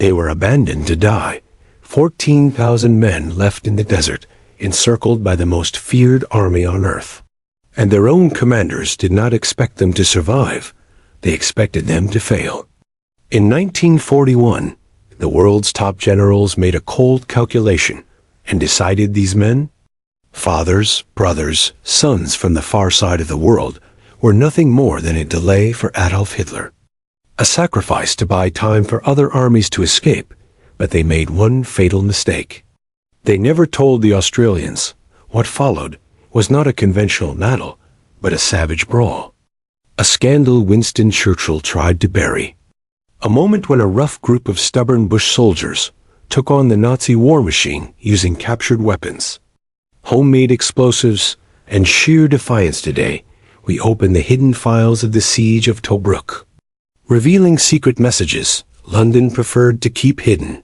They were abandoned to die. 14,000 men left in the desert, encircled by the most feared army on earth. And their own commanders did not expect them to survive. They expected them to fail. In 1941, the world's top generals made a cold calculation and decided these men, fathers, brothers, sons from the far side of the world, were nothing more than a delay for Adolf Hitler. A sacrifice to buy time for other armies to escape, but they made one fatal mistake. They never told the Australians what followed was not a conventional battle, but a savage brawl. A scandal Winston Churchill tried to bury. A moment when a rough group of stubborn bush soldiers took on the Nazi war machine using captured weapons, homemade explosives, and sheer defiance. Today, we open the hidden files of the siege of Tobruk, revealing secret messages London preferred to keep hidden,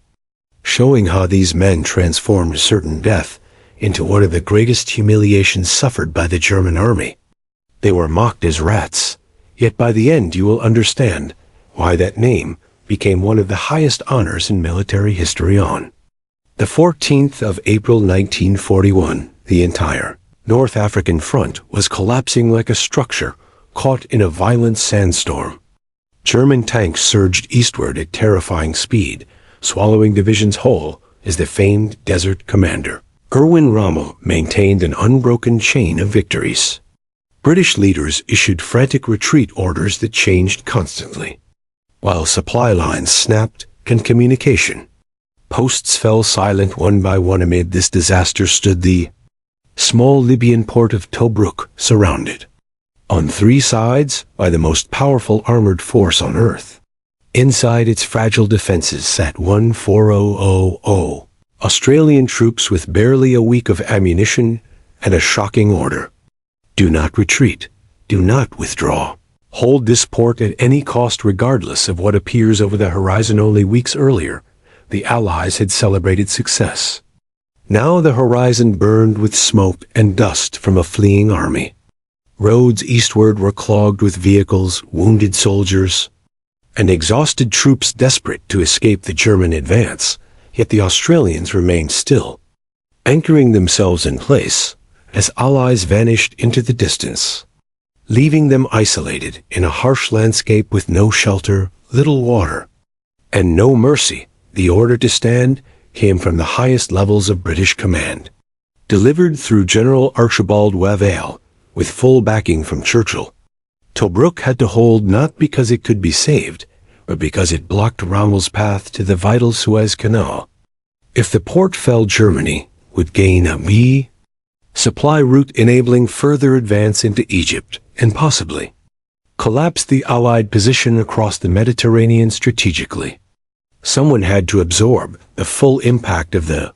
showing how these men transformed certain death into one of the greatest humiliations suffered by the German army. They were mocked as rats, yet by the end you will understand why that name became one of the highest honors in military history. On the 14th of April 1941, the entire North African front was collapsing like a structure caught in a violent sandstorm. German tanks surged eastward at terrifying speed, swallowing divisions whole as the famed desert commander Erwin Rommel maintained an unbroken chain of victories. British leaders issued frantic retreat orders that changed constantly, while supply lines snapped and communication posts fell silent one by one. Amid this disaster stood the small Libyan port of Tobruk, surrounded on three sides by the most powerful armored force on earth. Inside its fragile defenses sat 1,400 Australian troops with barely a week of ammunition and a shocking order: do not retreat, do not withdraw. Hold this port at any cost. Regardless of what appears over the horizon. Only weeks earlier, the Allies had celebrated success. Now the horizon burned with smoke and dust from a fleeing army. Roads eastward were clogged with vehicles, wounded soldiers, and exhausted troops desperate to escape the German advance. Yet the Australians remained still, anchoring themselves in place as Allies vanished into the distance, leaving them isolated in a harsh landscape with no shelter, little water, and no mercy. The order to stand came from the highest levels of British command, delivered through General Archibald Wavell, with full backing from Churchill. Tobruk had to hold not because it could be saved, but because it blocked Rommel's path to the vital Suez Canal. If the port fell, Germany would gain a supply route enabling further advance into Egypt, and possibly collapse the Allied position across the Mediterranean strategically. Someone had to absorb the full impact of the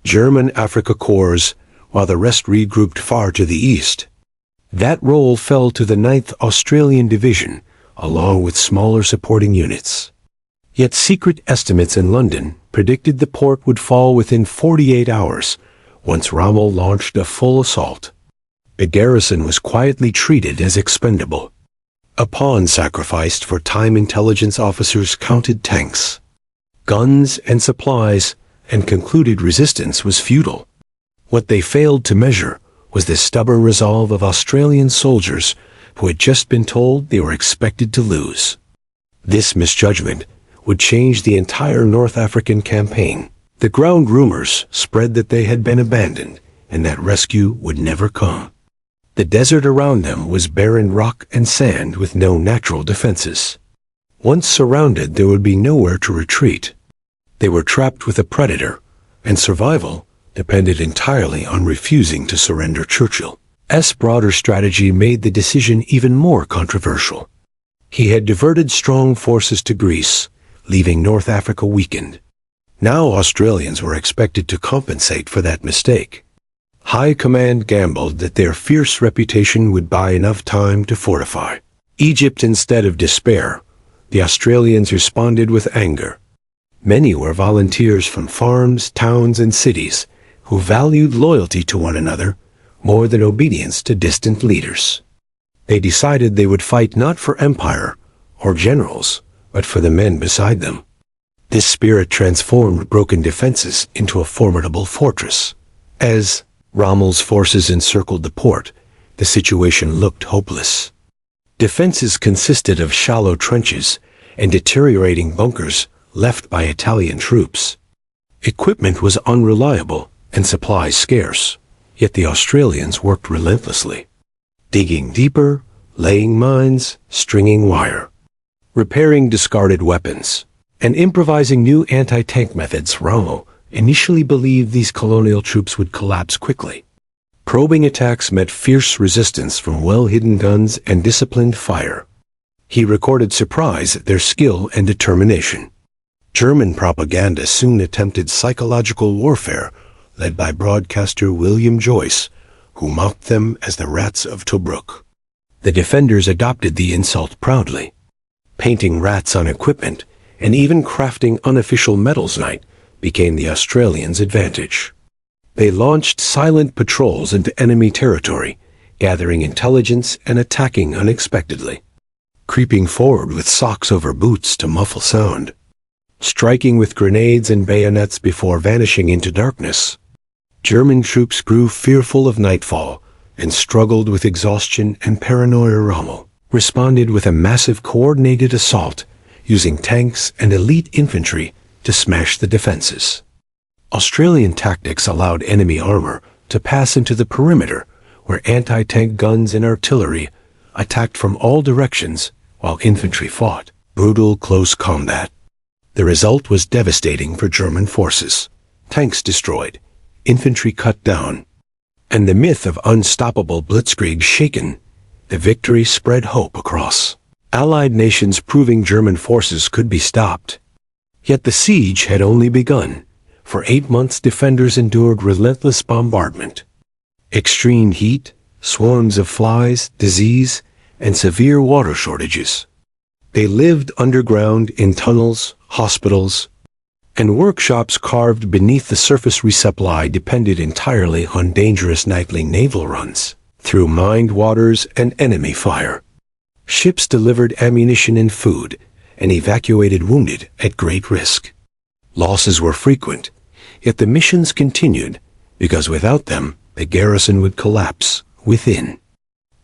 German Africa Corps, while the rest regrouped far to the east. That role fell to the 9th Australian Division, along with smaller supporting units. Yet secret estimates in London predicted the port would fall within 48 hours once Rommel launched a full assault. The garrison was quietly treated as expendable, a pawn sacrificed for time. Intelligence officers counted tanks, guns, and supplies, and concluded resistance was futile. What they failed to measure was the stubborn resolve of Australian soldiers who had just been told they were expected to lose. This misjudgment would change the entire North African campaign. The ground rumors spread that they had been abandoned and that rescue would never come. The desert around them was barren rock and sand with no natural defenses. Once surrounded, there would be nowhere to retreat. They were trapped with a predator, and survival depended entirely on refusing to surrender. Churchill's broader strategy made the decision even more controversial. He had diverted strong forces to Greece, leaving North Africa weakened. Now Australians were expected to compensate for that mistake. High command gambled that their fierce reputation would buy enough time to fortify Egypt. Instead of despair, the Australians responded with anger. Many were volunteers from farms, towns, and cities who valued loyalty to one another more than obedience to distant leaders. They decided they would fight not for empire or generals, but for the men beside them. This spirit transformed broken defenses into a formidable fortress. As Rommel's forces encircled the port, the situation looked hopeless. Defenses consisted of shallow trenches and deteriorating bunkers left by Italian troops. Equipment was unreliable and supplies scarce, yet the Australians worked relentlessly, digging deeper, laying mines, stringing wire, repairing discarded weapons, and improvising new anti-tank methods. Rommel initially believed these colonial troops would collapse quickly. Probing attacks met fierce resistance from well-hidden guns and disciplined fire. He recorded surprise at their skill and determination. German propaganda soon attempted psychological warfare, led by broadcaster William Joyce, who mocked them as the rats of Tobruk. The defenders adopted the insult proudly, painting rats on equipment and even crafting unofficial medals. Night became the Australians' advantage. They launched silent patrols into enemy territory, gathering intelligence and attacking unexpectedly, creeping forward with socks over boots to muffle sound, striking with grenades and bayonets before vanishing into darkness. German troops grew fearful of nightfall and struggled with exhaustion and paranoia. Rommel responded with a massive coordinated assault, using tanks and elite infantry to smash the defenses. Australian tactics allowed enemy armor to pass into the perimeter, where anti-tank guns and artillery attacked from all directions while infantry fought brutal close combat. The result was devastating for German forces. Tanks destroyed, infantry cut down, and the myth of unstoppable blitzkrieg shaken. The victory spread hope across Allied nations, proving German forces could be stopped. Yet the siege had only begun. For 8 months defenders endured relentless bombardment. Extreme heat, swarms of flies, disease, and severe water shortages. They lived underground in tunnels, hospitals, and workshops carved beneath the surface. Resupply depended entirely on dangerous nightly naval runs through mined waters and enemy fire. Ships delivered ammunition and food and evacuated wounded at great risk. Losses were frequent, yet the missions continued, because without them, the garrison would collapse within.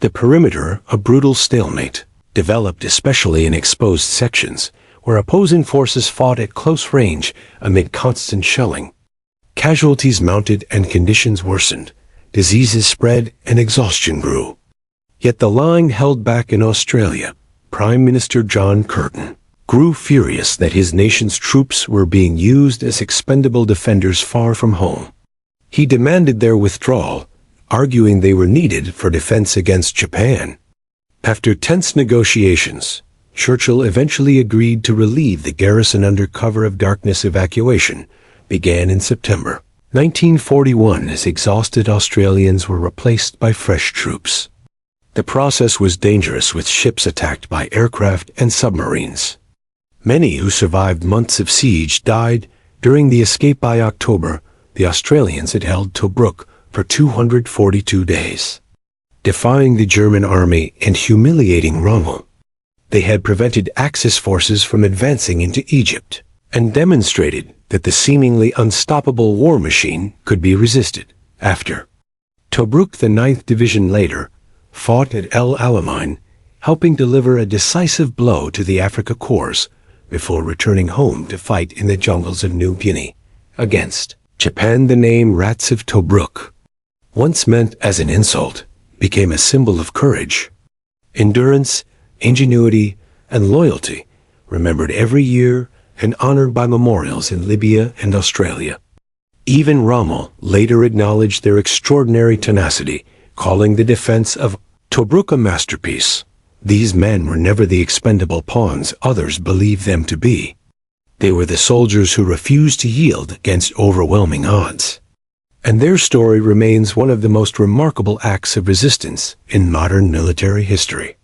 The perimeter, a brutal stalemate, developed especially in exposed sections, where opposing forces fought at close range amid constant shelling. Casualties mounted and conditions worsened. Diseases spread and exhaustion grew. Yet the line held back in Australia. Prime Minister John Curtin grew furious that his nation's troops were being used as expendable defenders far from home. He demanded their withdrawal, arguing they were needed for defense against Japan. After tense negotiations, Churchill eventually agreed to relieve the garrison under cover of darkness. Evacuation began in September 1941 as exhausted Australians were replaced by fresh troops. The process was dangerous, with ships attacked by aircraft and submarines. Many who survived months of siege died during the escape. By October, the Australians had held Tobruk for 242 days. Defying the German army and humiliating Rommel, they had prevented Axis forces from advancing into Egypt and demonstrated that the seemingly unstoppable war machine could be resisted. After Tobruk, the 9th Division later fought at El Alamein, helping deliver a decisive blow to the Africa Corps before returning home to fight in the jungles of New Guinea against Japan. The name Rats of Tobruk, once meant as an insult, became a symbol of courage, endurance, ingenuity, and loyalty, remembered every year and honored by memorials in Libya and Australia. Even Rommel later acknowledged their extraordinary tenacity, calling the defense of Tobruk a masterpiece. These men were never the expendable pawns others believed them to be. They were the soldiers who refused to yield against overwhelming odds. And their story remains one of the most remarkable acts of resistance in modern military history.